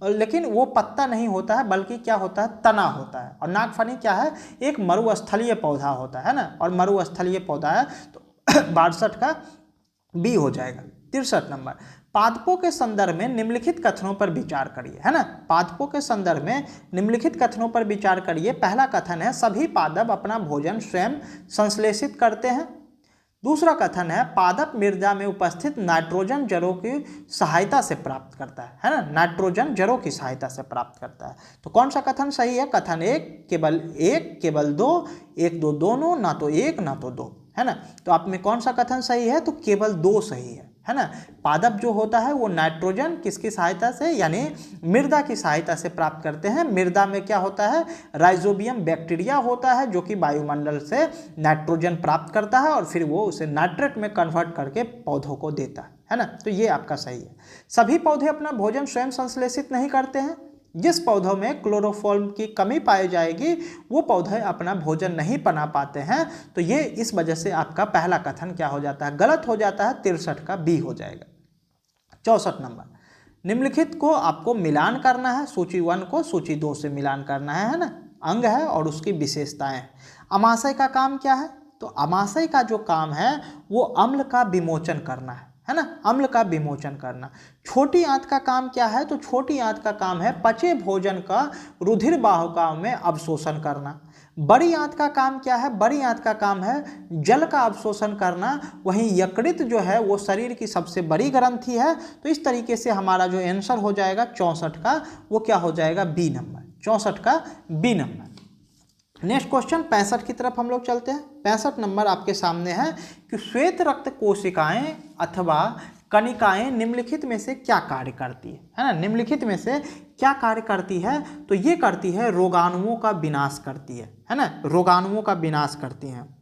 Speaker 1: लेकिन वो पत्ता नहीं होता है बल्कि क्या होता है, तना होता है। और नागफनी क्या है, एक मरुस्थलीय पौधा होता है ना, और मरुस्थलीय पौधा है। तो 62 का बी हो जाएगा। 63 नंबर, पादपों के संदर्भ में निम्नलिखित कथनों पर विचार करिए, है ना। पादपों के संदर्भ में निम्नलिखित कथनों पर विचार करिए। पहला कथन है सभी पादप अपना भोजन स्वयं संश्लेषित करते हैं। दूसरा कथन है पादप मृदा में उपस्थित नाइट्रोजन जड़ों की सहायता से प्राप्त करता है ना, नाइट्रोजन जड़ों की सहायता से प्राप्त करता है। तो कौन सा कथन सही है, कथन एक केवल दो, एक दो दोनों, ना तो एक ना तो दो, है ना। तो आप में कौन सा कथन सही है, तो केवल दो सही है है ना। पादप जो होता है वो नाइट्रोजन किसकी सहायता से, यानी मृदा की सहायता से प्राप्त करते हैं। मृदा में क्या होता है, राइजोबियम बैक्टीरिया होता है जो कि वायुमंडल से नाइट्रोजन प्राप्त करता है और फिर वो उसे नाइट्रेट में कन्वर्ट करके पौधों को देता है ना। तो ये आपका सही है। सभी पौधे अपना भोजन स्वयं संश्लेषित नहीं करते हैं। जिस पौधों में क्लोरोफॉर्म की कमी पाई जाएगी वो पौधे अपना भोजन नहीं बना पाते हैं। तो ये इस वजह से आपका पहला कथन क्या हो जाता है, गलत हो जाता है। 63 का बी हो जाएगा। 64 नंबर, निम्नलिखित को आपको मिलान करना है। सूची 1 को सूची 2 से मिलान करना है ना। अंग है और उसकी विशेषताएं। अमाशय का काम क्या है, तो अमाशय का जो काम है वो अम्ल का विमोचन करना है ना, अम्ल का विमोचन करना। छोटी आंत का काम क्या है, तो छोटी आंत का काम है पचे भोजन का रुधिर वाहिकाओं में अवशोषण करना। बड़ी आंत का काम क्या है, बड़ी आंत का काम है जल का अवशोषण करना। वहीं यकृत जो है वो शरीर की सबसे बड़ी ग्रंथि है। तो इस तरीके से हमारा जो आंसर हो जाएगा 64 का, वो क्या हो जाएगा, बी नंबर। 64 का बी नंबर। नेक्स्ट क्वेश्चन 65 की तरफ हम लोग चलते हैं। 65 नंबर आपके सामने है कि श्वेत रक्त कोशिकाएं अथवा कणिकाएं निम्नलिखित में से क्या कार्य करती है ना। निम्नलिखित में से क्या कार्य करती है, तो ये करती है रोगाणुओं का विनाश करती है ना, रोगाणुओं का विनाश करती हैं।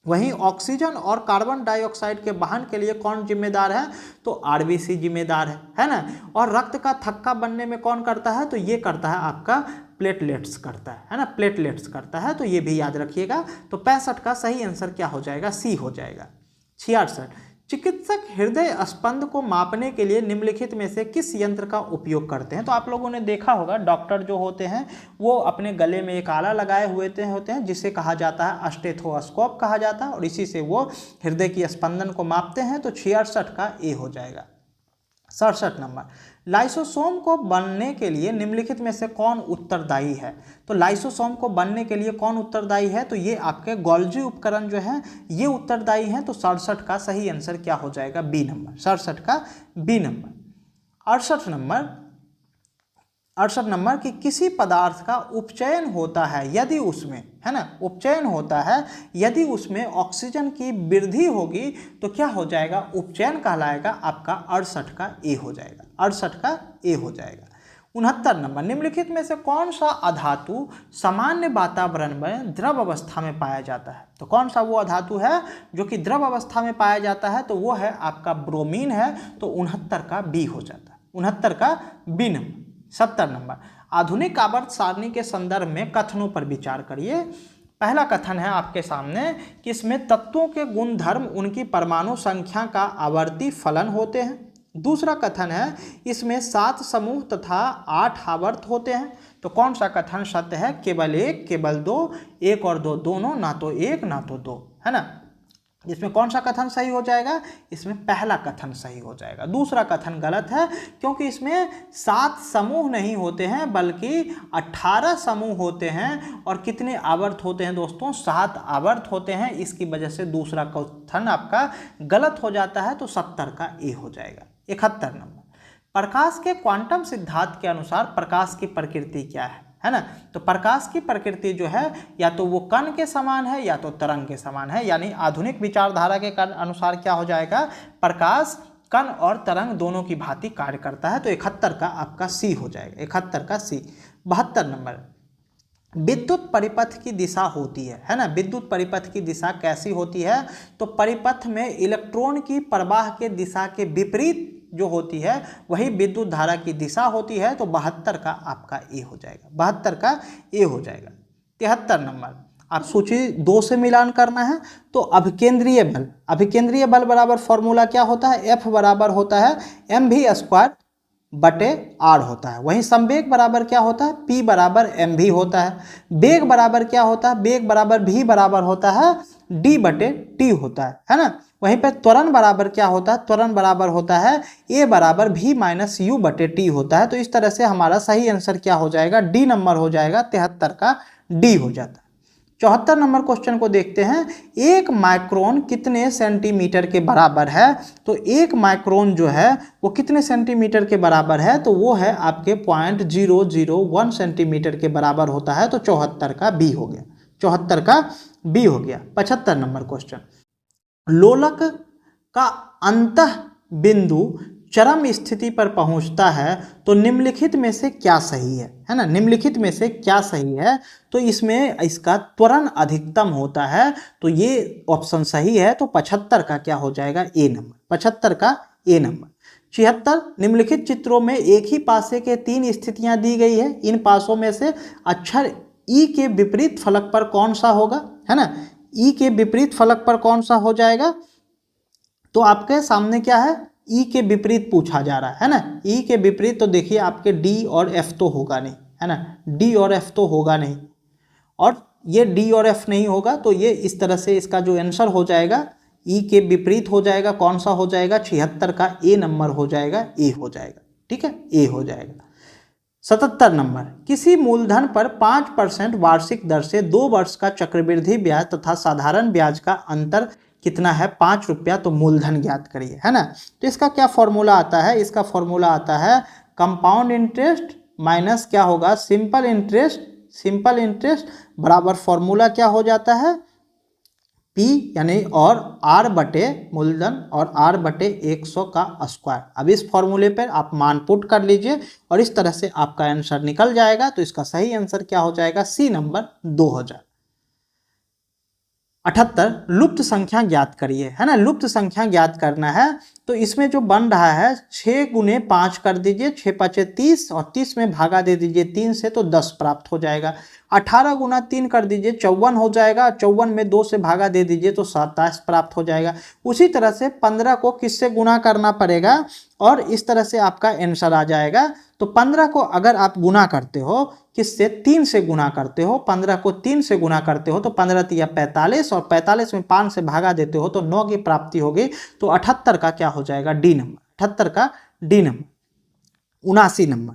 Speaker 1: वहीं ऑक्सीजन और कार्बन डाइऑक्साइड के वहन के लिए कौन जिम्मेदार है, तो आरबीसी जिम्मेदार है ना। और रक्त का थक्का बनने में कौन करता है, तो ये करता है आपका प्लेटलेट्स करता है ना, प्लेटलेट्स करता है। तो ये भी याद रखिएगा। तो 65 का सही आंसर क्या हो जाएगा, सी हो जाएगा। 66, चिकित्सक हृदय स्पंद को मापने के लिए निम्नलिखित में से किस यंत्र का उपयोग करते हैं। तो आप लोगों ने देखा होगा डॉक्टर जो होते हैं वो अपने गले में एक आला लगाए हुए होते हैं जिसे कहा जाता है स्टेथोस्कोप कहा जाता है, और इसी से वो हृदय की स्पंदन को मापते हैं। तो 66 का ए हो जाएगा। 67 नंबर, लाइसोसोम को बनने के लिए निम्नलिखित में से कौन उत्तरदायी है। तो लाइसोसोम को बनने के लिए कौन उत्तरदायी है, तो ये आपके गोल्जी उपकरण जो है ये उत्तरदायी हैं। तो 67 का सही आंसर क्या हो जाएगा, बी नंबर। 67 का बी नंबर। 68 नंबर कि किसी पदार्थ का उपचयन होता है यदि उसमें, है ना, उपचयन होता है यदि उसमें ऑक्सीजन की वृद्धि होगी तो क्या हो जाएगा, उपचयन कहलाएगा आपका। 68 का ए हो जाएगा। 68 का ए हो जाएगा। 69 नंबर, निम्नलिखित में से कौन सा अधातु सामान्य वातावरण में द्रव अवस्था में पाया जाता है। तो कौन सा वो अधातु है जो कि द्रव अवस्था में पाया जाता है, तो वो है आपका ब्रोमीन है। तो 69 का बी हो जाता है। 69 का बी नंबर। 70 नंबर, आधुनिक आवर्त सारणी के संदर्भ में कथनों पर विचार करिए। पहला कथन है आपके सामने कि इसमें तत्वों के गुणधर्म उनकी परमाणु संख्या का आवर्ती फलन होते हैं। दूसरा कथन है इसमें 7 समूह तथा 8 आवर्त होते हैं। तो कौन सा कथन सत्य है, केवल 1, केवल 2, 1 और 2 दोनों, ना तो 1 ना तो 2, है ना। इसमें कौन सा कथन सही हो जाएगा, इसमें पहला कथन सही हो जाएगा। दूसरा कथन गलत है क्योंकि इसमें 7 समूह नहीं होते हैं बल्कि 18 समूह होते हैं। और कितने आवर्त होते हैं दोस्तों, 7 आवर्त होते हैं। इसकी वजह से दूसरा कथन आपका गलत हो जाता है। तो 70 का ए हो जाएगा। 71 नंबर, प्रकाश के क्वांटम सिद्धांत के अनुसार प्रकाश की प्रकृति क्या है ना। तो प्रकाश की प्रकृति जो है या तो वो कण के समान है या तो तरंग के समान है। यानी आधुनिक विचारधारा के अनुसार क्या हो जाएगा, प्रकाश कण और तरंग दोनों की भांति कार्य करता है। तो 71 का आपका सी हो जाएगा। 71 का सी। 72 नंबर, विद्युत परिपथ की दिशा होती है ना। विद्युत परिपथ की दिशा कैसी होती है, तो परिपथ में इलेक्ट्रॉन की प्रवाह के दिशा के विपरीत जो होती है वही विद्युत धारा की दिशा होती है। तो 72 का आपका ए हो जाएगा। 72 का ए हो जाएगा। 73 नंबर, आप सूची 2 से मिलान करना है। तो अभिकेंद्रीय बल, अभिकेंद्रीय बल बराबर फॉर्मूला क्या होता है, एफ बराबर होता है mv² बटे आर होता है। वहीं संवेग बराबर क्या होता है, P बराबर mv होता है। वेग बराबर क्या होता है, वेग बराबर v बराबर होता है d बटे t होता है ना। वहीं पर त्वरण बराबर क्या होता है, त्वरण बराबर होता है a बराबर v माइनस u बटे t होता है। तो इस तरह से हमारा सही आंसर क्या हो जाएगा, डी नंबर हो जाएगा। 73 का डी हो जाता है। 74 नंबर क्वेश्चन को देखते हैं। 1 माइक्रोन कितने सेंटीमीटर के बराबर है। तो 1 माइक्रोन जो है वो कितने सेंटीमीटर के बराबर है, तो वो है आपके 0.001 सेंटीमीटर के बराबर होता है। तो 74 का बी हो गया। 74 का बी हो गया। 75 नंबर क्वेश्चन, लोलक का अंतः बिंदु चरम स्थिति पर पहुंचता है तो निम्नलिखित में से क्या सही है ना, निम्नलिखित में से क्या सही है। तो इसमें इसका त्वरण अधिकतम होता है, तो ये ऑप्शन सही है। तो 75 का क्या हो जाएगा, ए नंबर, 75 का ए नंबर। 76, निम्नलिखित चित्रों में एक ही पासे के 3 स्थितियां दी गई है, इन पासों में से अक्षर ई के विपरीत फलक पर कौन सा होगा, है ना, ई के विपरीत फलक पर कौन सा हो जाएगा। तो आपके सामने क्या है, ई के विपरीत पूछा जा रहा है ना, ई के विपरीत। तो देखिए आपके डी और एफ तो होगा नहीं, है ना, डी और एफ तो होगा नहीं, और ये डी और एफ नहीं होगा। तो ये इस तरह से इसका जो आंसर हो जाएगा ई के विपरीत हो जाएगा, कौन सा हो जाएगा, 76 का ए नंबर हो जाएगा, ए हो जाएगा, ठीक है, ए हो जाएगा। 77 नंबर, किसी मूलधन पर 5% वार्षिक दर से 2 वर्ष का चक्रवृद्धि ब्याज तथा साधारण ब्याज का अंतर कितना है, 5 रुपया। तो मूलधन ज्ञात करिए, है ना। तो इसका क्या फॉर्मूला आता है, इसका फॉर्मूला आता है कंपाउंड इंटरेस्ट माइनस क्या होगा, सिंपल इंटरेस्ट, सिंपल इंटरेस्ट बराबर फॉर्मूला क्या हो जाता है, पी यानी और आर बटे मूलधन और आर बटे 100 का स्क्वायर। अब इस फॉर्मूले पर आप मान पुट कर लीजिए और इस तरह से आपका आंसर निकल जाएगा। तो इसका सही आंसर क्या हो जाएगा, सी नंबर 2000। 78, लुप्त संख्या ज्ञात करिए, है ना, लुप्त संख्या ज्ञात करना है। तो इसमें जो बन रहा है 6 गुने 5 कर दीजिए, 6 5 30 और 30 में भागा दे दीजिए 3 से, तो 10 प्राप्त हो जाएगा। 18 गुना 3 कर दीजिए, 54 हो जाएगा, 54 में 2 से भागा दे दीजिए तो 27 प्राप्त हो जाएगा। उसी तरह से 15 को किससे गुना करना पड़ेगा और इस तरह से आपका आंसर आ जाएगा। तो 15 को अगर आप गुना करते हो किससे, 3 से गुना करते हो, 15 को 3 से गुना करते हो तो 15 तिया 45 और 45 में 5 से भागा देते हो तो 9 की प्राप्ति होगी। तो 78 का क्या हो जाएगा, डी नंबर, 78 का डी नंबर। 79 नंबर,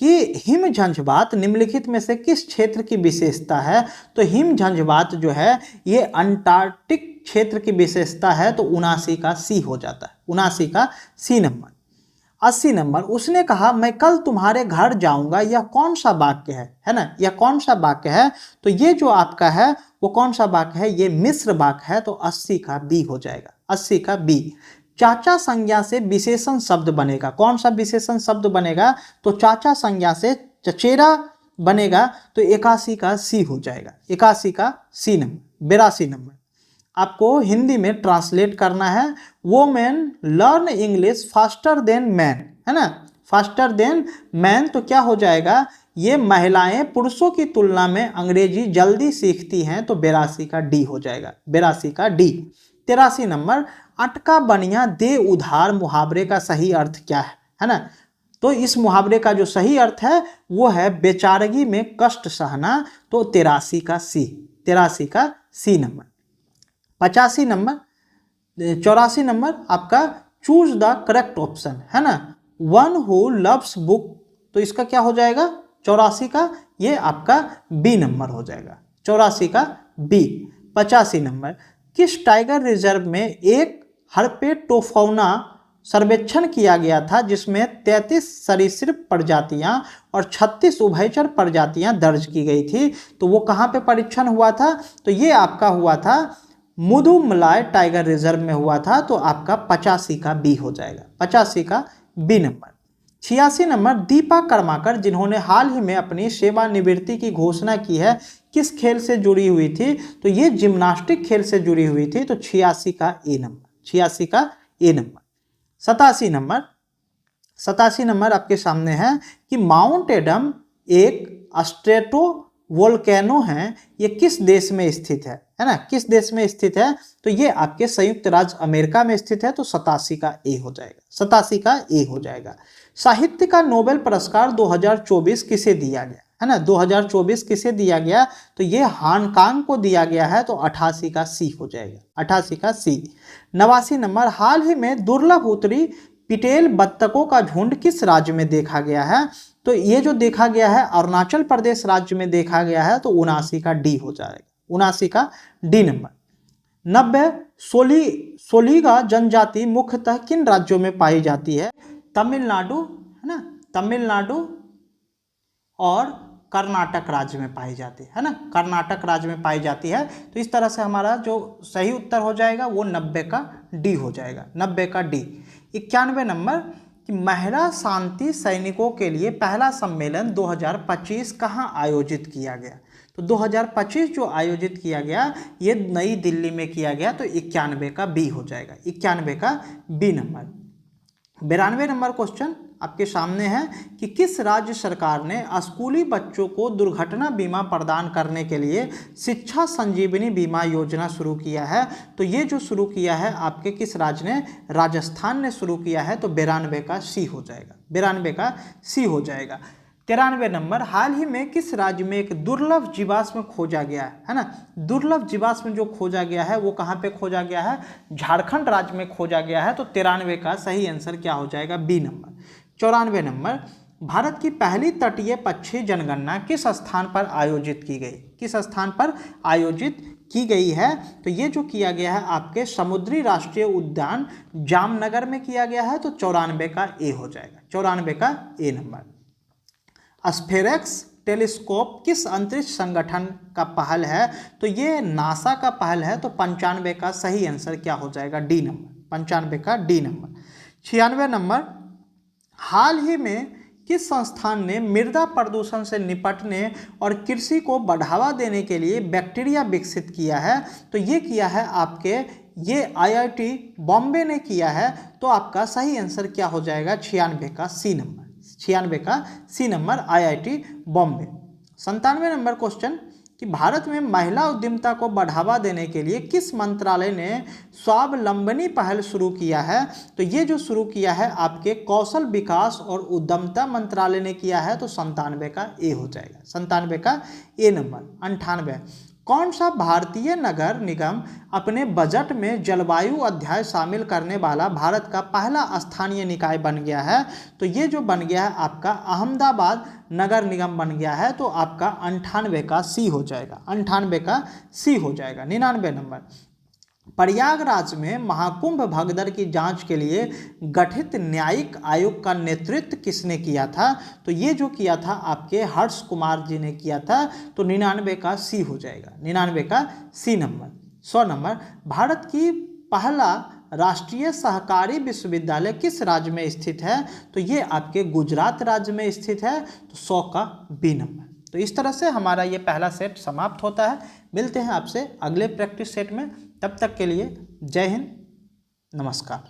Speaker 1: कि हिम झंझवात निम्नलिखित में से किस क्षेत्र की विशेषता है। तो हिम झंझवात जो है ये अंटार्कटिक क्षेत्र की विशेषता है। तो 79 का सी हो जाता है, 79 का सी नंबर। 80 नंबर, उसने कहा मैं कल तुम्हारे घर जाऊंगा, यह कौन सा वाक्य है ना, यह कौन सा वाक्य है। तो ये जो आपका है वो कौन सा वाक्य है, ये मिश्र वाक्य है। तो 80 का बी हो जाएगा, 80 का बी। चाचा संज्ञा से विशेषण शब्द बनेगा, कौन सा विशेषण शब्द बनेगा, तो चाचा संज्ञा से चचेरा बनेगा। तो 81 का सी हो जाएगा, 81 का सी नंबर। 82 नंबर, आपको हिंदी में ट्रांसलेट करना है, women learn English faster than man, है ना, फास्टर देन मैन। तो क्या हो जाएगा, ये महिलाएं पुरुषों की तुलना में अंग्रेजी जल्दी सीखती हैं। तो 82 का डी हो जाएगा, 82 का डी। 83 नंबर, अटका बनिया दे उधार मुहावरे का सही अर्थ क्या है ना। तो इस मुहावरे का जो सही अर्थ है वो है बेचारगी में कष्ट सहना। तो 83 का सी, 83 का सी नंबर। 85 नंबर, 84 नंबर आपका चूज द करेक्ट ऑप्शन, है ना, वन हु लव्स बुक। तो इसका क्या हो जाएगा, 84 का ये आपका बी नंबर हो जाएगा, 84 का बी। 85 नंबर, किस टाइगर रिजर्व में एक हर्पेटोफौना सर्वेक्षण किया गया था जिसमें 33 सरीसृप प्रजातियां और 36 उभयचर प्रजातियां दर्ज की गई थी। तो वो कहाँ पे परीक्षण हुआ था, तो ये आपका हुआ था मुदुमलाई टाइगर रिजर्व में हुआ था। तो आपका 85 का बी हो जाएगा, 85 का B number. 86 number, Dipa Karmakar जिन्होंने हाल ही में अपनी सेवानिवृत्ति की घोषणा की है किस खेल से जुड़ी हुई थी। तो ये जिम्नास्टिक खेल से जुड़ी हुई थी। तो 86 का ए नंबर, 86 का ए नंबर। 87 नंबर, 87 नंबर आपके सामने है कि माउंट एडम एक स्ट्रेटो वोल्केनो है, ये किस देश में स्थित है ना, किस देश में स्थित है। तो ये आपके संयुक्त राज्य अमेरिका में स्थित है। तो 87 का ए हो जाएगा, 87 का ए हो जाएगा। साहित्य का नोबेल पुरस्कार 2024 किसे दिया गया, है ना, 2024 किसे दिया गया। तो ये हांगकांग को दिया गया है। तो 88 का सी हो जाएगा, 88 का सी। 89 नंबर, हाल ही में दुर्लभ उत्तरी पिटेल बत्तखों का झुंड किस राज्य में देखा गया है। तो ये जो देखा गया है अरुणाचल प्रदेश राज्य में देखा गया है। तो 79 का डी हो जाएगा, 79 का डी नंबर। 90, सोलिगा जनजाति मुख्यतः किन राज्यों में पाई जाती है। तमिलनाडु, है ना, तमिलनाडु और कर्नाटक राज्य में पाई जाती है ना, कर्नाटक राज्य में पाई जाती है। तो इस तरह से हमारा जो सही उत्तर हो जाएगा वो 90 का डी हो जाएगा, 90 का डी। 91 नंबर कि महिला शांति सैनिकों के लिए पहला सम्मेलन 2025 कहाँ आयोजित किया गया। तो 2025 जो आयोजित किया गया ये नई दिल्ली में किया गया, तो 91 का बी हो जाएगा, 91 का बी नंबर। 92 नंबर क्वेश्चन आपके सामने है कि किस राज्य सरकार ने स्कूली बच्चों को दुर्घटना बीमा प्रदान करने के लिए शिक्षा संजीवनी बीमा योजना शुरू किया है। तो ये जो शुरू किया है आपके किस राज्य ने, राजस्थान ने शुरू किया है। तो 92 का सी हो जाएगा, 92 का सी हो जाएगा। 93 नंबर, हाल ही में किस राज्य में एक दुर्लभ जीवाश्म खोजा गया है ना। दुर्लभ जीवाश्म जो खोजा गया है वो कहाँ पे खोजा गया है, झारखंड राज्य में खोजा गया है। तो 93 का सही आंसर क्या हो जाएगा, बी नंबर। 94 नंबर, भारत की पहली तटीय पक्षी जनगणना किस स्थान पर आयोजित की गई, किस स्थान पर आयोजित की गई है। तो ये जो किया गया है आपके समुद्री राष्ट्रीय उद्यान जामनगर में किया गया है। तो 94 का ए हो जाएगा, 94 का ए नंबर। स्फेरेक्स टेलीस्कोप किस अंतरिक्ष संगठन का पहल है। तो ये नासा का पहल है। तो 95 का सही आंसर क्या हो जाएगा, डी नंबर, 95 का डी नंबर। 96 नंबर, हाल ही में किस संस्थान ने मृदा प्रदूषण से निपटने और कृषि को बढ़ावा देने के लिए बैक्टीरिया विकसित किया है। तो ये किया है आपके, ये IIT बॉम्बे ने किया है। तो आपका सही आंसर क्या हो जाएगा, 96 का सी नंबर, 96 का C number, IIT Bombay. 97 number question कि भारत में महिला उद्यमिता को बढ़ावा देने के लिए किस मंत्रालय ने स्वावलंबनी पहल शुरू किया है। तो ये जो शुरू किया है आपके कौशल विकास और उद्यमिता मंत्रालय ने किया है। तो 97 का ए हो जाएगा, 97 का ए नंबर। 98, कौन सा भारतीय नगर निगम अपने बजट में जलवायु अध्याय शामिल करने वाला भारत का पहला स्थानीय निकाय बन गया है। तो ये जो बन गया है आपका अहमदाबाद नगर निगम बन गया है। तो आपका 98 का सी हो जाएगा, 98 का सी हो जाएगा। 99 नंबर, प्रयागराज में महाकुंभ भगदड़ की जांच के लिए गठित न्यायिक आयोग का नेतृत्व किसने किया था। तो ये जो किया था आपके हर्ष कुमार जी ने किया था। तो 99 का सी हो जाएगा, 99 का सी नंबर। 100 नंबर, भारत की पहला राष्ट्रीय सहकारी विश्वविद्यालय किस राज्य में स्थित है। तो ये आपके गुजरात राज्य में स्थित है। तो 100 का बी नंबर। तो इस तरह से हमारा ये पहला सेट समाप्त होता है। मिलते हैं आपसे अगले प्रैक्टिस सेट में, तब तक के लिए जय हिंद, नमस्कार।